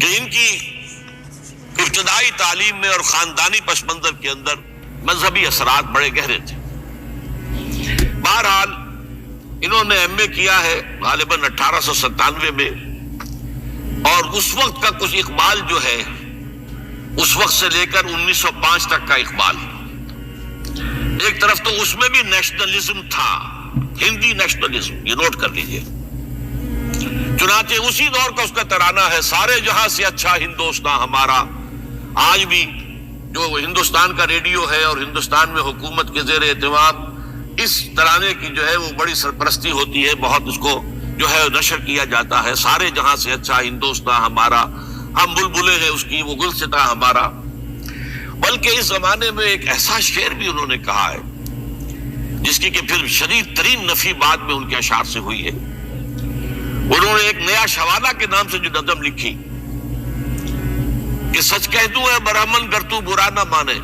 کہ ان کی ابتدائی تعلیم میں اور خاندانی پس منظر کے اندر مذہبی اثرات بڑے گہرے تھے۔ بہرحال انہوں نے ایم اے کیا ہے غالباً 1897 میں، اور اس وقت کا کچھ اقبال جو ہے اس وقت سے لے کر 1905 تک کا اقبال، ایک طرف تو اس میں بھی نیشنلزم تھا، ہندی نیشنلزم، یہ نوٹ کر لیجئے۔ چنانچہ اسی دور کا اس کا ترانہ ہے، سارے جہاں سے اچھا ہندوستان ہمارا۔ آج بھی جو ہندوستان کا ریڈیو ہے اور ہندوستان میں حکومت کے زیر اہتمام اس ترانے کی جو ہے وہ بڑی سرپرستی ہوتی ہے، بہت اس کو جو ہے نشر کیا جاتا ہے، سارے جہاں سے اچھا ہندوستان ہمارا، ہم بلبلیں ہیں اس کی وہ گلستاں ہمارا۔ بلکہ اس زمانے میں ایک ایسا شعر بھی انہوں نے کہا ہے جس کی کہ پھر شدید ترین نفی بعد میں ان کے اشعار سے ہوئی ہے۔ انہوں نے ایک نیا شوالہ کے نام سے جو نظم لکھی کہ سچ کہہ دوں اے برہمن گر تو برا نہ مانے،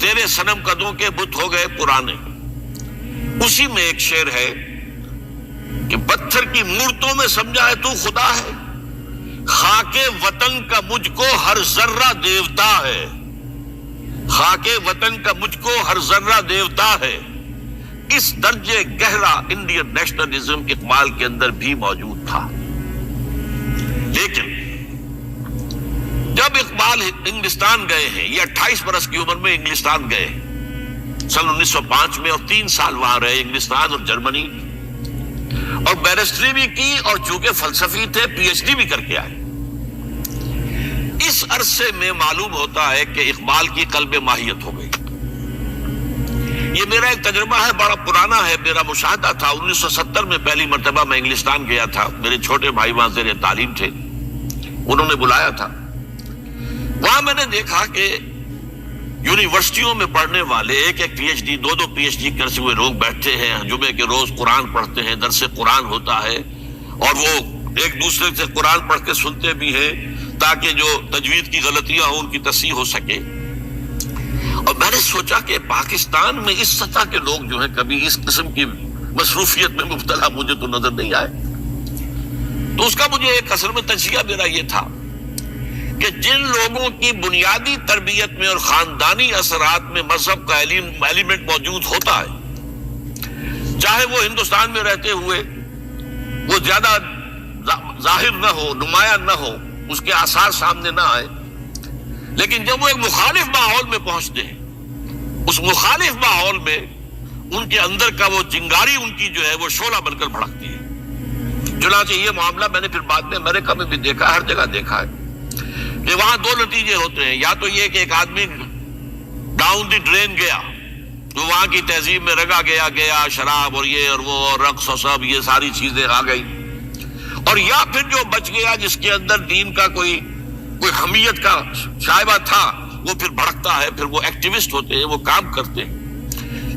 تیرے صنم قدوں کے بت ہو گئے پرانے۔ اسی میں ایک شعر ہے کہ پتھر کی مورتوں میں سمجھا ہے تو خدا ہے، خاک وطن کا مجھ کو ہر ذرہ دیوتا ہے، خاک وطن کا مجھ کو ہر ذرہ دیوتا ہے۔ اس درجے گہرا انڈین نیشنلزم اقبال کے اندر بھی موجود تھا۔ لیکن جب اقبال انگلستان گئے ہیں، یہ 28 برس کی عمر میں انگلستان گئے سن 1905 میں، اور 3 سال وہاں رہے انگلستان اور جرمنی، اور بیرسٹری بھی کی، اور چونکہ فلسفی تھے پی ایچ ڈی بھی کر کے آئے۔ اس عرصے میں معلوم ہوتا ہے کہ اقبال کی قلب ماہیت ہو گئی۔ یہ میرا ایک تجربہ ہے، بڑا پرانا ہے، میرا مشاہدہ تھا۔ 1970 میں پہلی مرتبہ میں انگلستان گیا تھا، میرے چھوٹے بھائی وہاں زیر تعلیم تھے، انہوں نے بلایا تھا۔ وہاں میں نے دیکھا کہ یونیورسٹیوں میں پڑھنے والے ایک ایک P H D, 2 P H D کرتے ہوئے لوگ بیٹھتے ہیں، جمعے کے روز قرآن پڑھتے ہیں، درس قرآن ہوتا ہے، اور وہ ایک دوسرے سے قرآن پڑھ کے سنتے بھی ہیں تاکہ جو تجوید کی غلطیاں ہوں ان کی تصحیح ہو سکے۔ اور میں نے سوچا کہ پاکستان میں اس سطح کے لوگ جو ہیں کبھی اس قسم کی مصروفیت میں مبتلا مجھے تو نظر نہیں آئے۔ تو اس کا مجھے ایک اصل میں تجزیہ میرا یہ تھا کہ جن لوگوں کی بنیادی تربیت میں اور خاندانی اثرات میں مذہب کا ایلیمنٹ موجود ہوتا ہے، چاہے وہ ہندوستان میں رہتے ہوئے وہ زیادہ ظاہر نہ ہو، نمایاں نہ ہو، اس کے آثار سامنے نہ آئے، لیکن جب وہ ایک مخالف ماحول میں پہنچتے ہیں، اس مخالف ماحول میں ان کے اندر کا وہ چنگاری ان کی جو ہے وہ شعلہ بن کر بھڑکتی ہے۔ چنانچہ یہ معاملہ میں نے پھر بعد میں امریکہ میں بھی دیکھا، ہر جگہ دیکھا ہے کہ وہاں 2 نتیجے ہوتے ہیں، یا تو یہ کہ ایک آدمی ڈاؤن دی ڈرین گیا تو وہاں کی تہذیب میں رگا گیا شراب اور یہ اور وہ اور رقص اور سب یہ ساری چیزیں آ گئی، اور یا پھر جو بچ گیا جس کے اندر دین کا کوئی حمیت کا شائبہ تھا وہ پھر بھڑکتا ہے، پھر وہ ایکٹیوسٹ ہوتے ہیں، وہ کام کرتے ہیں۔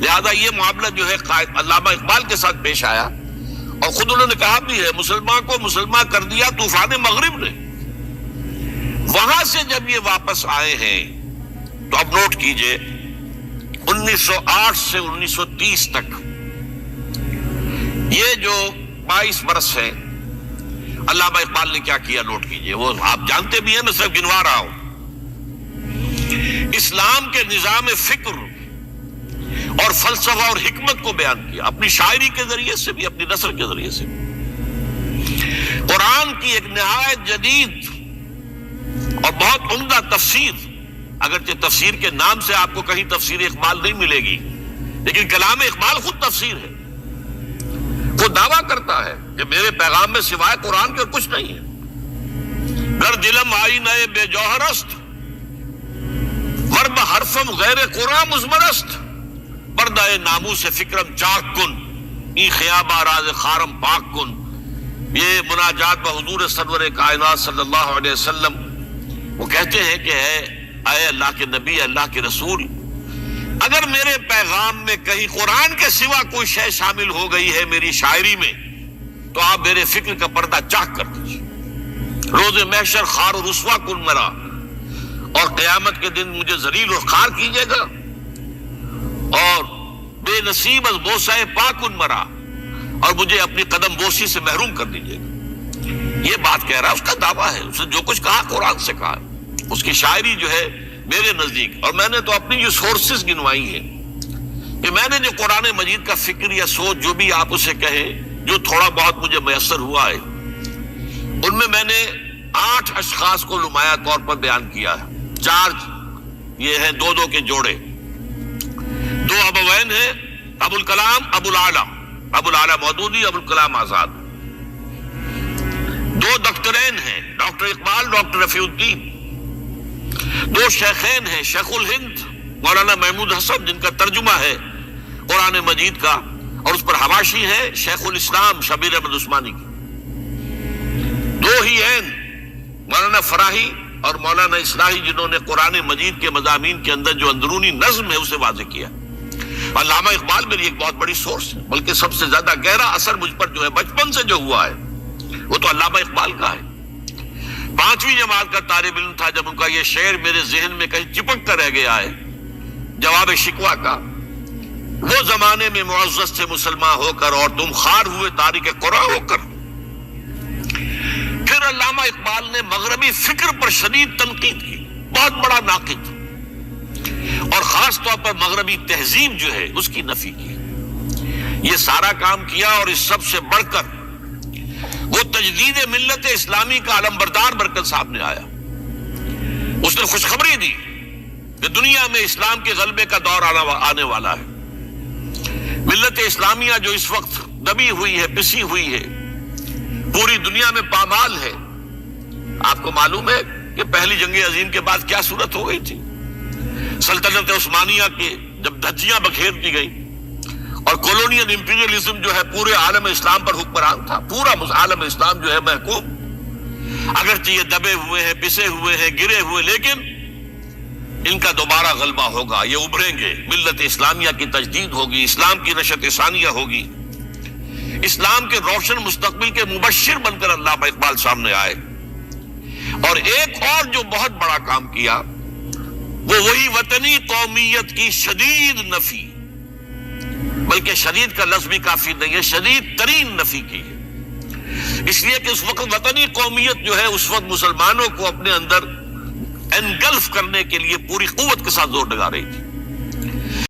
لہذا یہ معاملہ جو ہے علامہ اقبال کے ساتھ پیش آیا، اور خود انہوں نے کہا بھی ہے مسلمان کو مسلمان کر دیا طوفان مغرب نے۔ وہاں سے جب یہ واپس آئے ہیں تو اب نوٹ کیجئے 1908 سے 1930 تک یہ جو 22 برس ہیں، علامہ اقبال نے کیا کیا نوٹ کیجئے، وہ آپ جانتے بھی ہیں، میں صرف گنوا رہا ہوں۔ اسلام کے نظام فکر اور فلسفہ اور حکمت کو بیان کیا، اپنی شاعری کے ذریعے سے بھی، اپنی نثر کے ذریعے سے بھی۔ قرآن کی ایک نہایت جدید اور بہت عمدہ تفسیر، اگرچہ تفسیر کے نام سے آپ کو کہیں تفسیر اقبال نہیں ملے گی، لیکن کلام اقبال خود تفسیر ہے۔ وہ دعویٰ کرتا ہے کہ میرے پیغام میں سوائے قرآن کے کچھ نہیں ہے۔ گر دلم آئی نئے بے جوہر است، ورب حرفم غیر قرآن مزمرست، پردہ ناموس سے فکرم چاک کن، ای خیاب آراز خارم پاک کن۔ یہ مناجات بحضور سرور کائنات صلی اللہ علیہ وسلم، وہ کہتے ہیں کہ اے اللہ کے نبی، اللہ کے رسول، اگر میرے پیغام میں کہیں قرآن کے سوا کوئی شے شامل ہو گئی ہے میری شاعری میں تو آپ میرے فکر کا پردہ چاک کر دیجیے۔ روز محشر خار و رسوا کن مرا، اور قیامت کے دن مجھے ذلیل و خوار کیجیے گا، اور بے نصیب از بوسہ پاکن مرا، اور مجھے اپنی قدم بوسی سے محروم کر دیجیے گا۔ یہ بات کہہ رہا ہے، اس کا دعویٰ ہے، اس نے جو کچھ کہا قرآن سے کہا، اس کی شاعری جو ہے میرے نزدیک، اور میں نے تو اپنی جو سورسز گنوائی ہیں کہ میں نے جو قرآن مجید کا فکر یا سوچ جو بھی آپ اسے کہیں، جو تھوڑا بہت مجھے میسر ہوا ہے، ان میں نے 8 اشخاص کو نمایاں طور پر بیان کیا ہے۔ 4 یہ ہیں 2 کے جوڑے، 2 ابوین ہیں، ابو الکلام ابو العلا مودودی، ابو الکلام آزاد۔ 2 دکترین ہیں، ڈاکٹر اقبال، ڈاکٹر رفیع الدین۔ 2 شیخین ہیں، شیخ الہند مولانا محمود حسن، جن کا ترجمہ ہے قرآن مجید کا، اور اس پر حواشی ہے شیخ الاسلام شبیر احمد عثمانی کی۔ 2 ہی ہیں مولانا فراہی اور مولانا اصلاحی، جنہوں نے قرآن مجید کے مضامین کے اندر جو اندرونی نظم ہے اسے واضح کیا۔ علامہ اقبال میری ایک بہت بڑی سورس ہے، بلکہ سب سے زیادہ گہرا اثر مجھ پر جو ہے بچپن سے جو ہوا ہے وہ تو علامہ اقبال کا ہے۔ 5ویں جماعت کا طالب علم تھا جب ان کا یہ شعر میرے ذہن میں کہیں چپک کر رہ گیا ہے، جواب شکوہ کا، وہ زمانے میں معزز تھے مسلمان ہو کر اور تم خار ہوئے تاریک قرآن ہو کر۔ پھر علامہ اقبال نے مغربی فکر پر شدید تنقید کی، بہت بڑا ناقد، اور خاص طور پر مغربی تہذیب جو ہے اس کی نفی کی۔ یہ سارا کام کیا، اور اس سب سے بڑھ کر وہ تجدید ملت اسلامی کا علم بردار بن کر سامنے آیا۔ اس نے خوشخبری دی کہ دنیا میں اسلام کے غلبے کا دور آنے والا ہے۔ ملت اسلامیہ جو اس وقت دبی ہوئی ہے، پسی ہوئی ہے، پوری دنیا میں پامال ہے۔ آپ کو معلوم ہے کہ پہلی جنگ عظیم کے بعد کیا صورت ہو گئی تھی؟ سلطنت عثمانیہ کے جب دھجیاں بکھیر دی گئی اور کولونیل امپیریلزم جو ہے پورے عالم اسلام پر حکمران تھا، پورا عالم اسلام جو ہے محکوم، اگرچہ یہ دبے ہوئے ہیں، پسے ہوئے ہیں، گرے ہوئے، لیکن ان کا دوبارہ غلبہ ہوگا، یہ ابھریں گے، ملت اسلامیہ کی تجدید ہوگی، اسلام کی نشأت ثانیہ ہوگی، اسلام کے روشن مستقبل کے مبشر بن کر علامہ اقبال سامنے آئے۔ اور ایک اور جو بہت بڑا کام کیا وہ وہی وطنی قومیت کی شدید نفی، بلکہ شدید کا لفظ بھی کافی نہیں ہے، شدید ترین نفی کی ہے، اس لیے کہ اس وقت وطنی قومیت جو ہے اس وقت مسلمانوں کو اپنے اندر انگلف کرنے کے لیے پوری قوت کے ساتھ زور لگا رہی تھی۔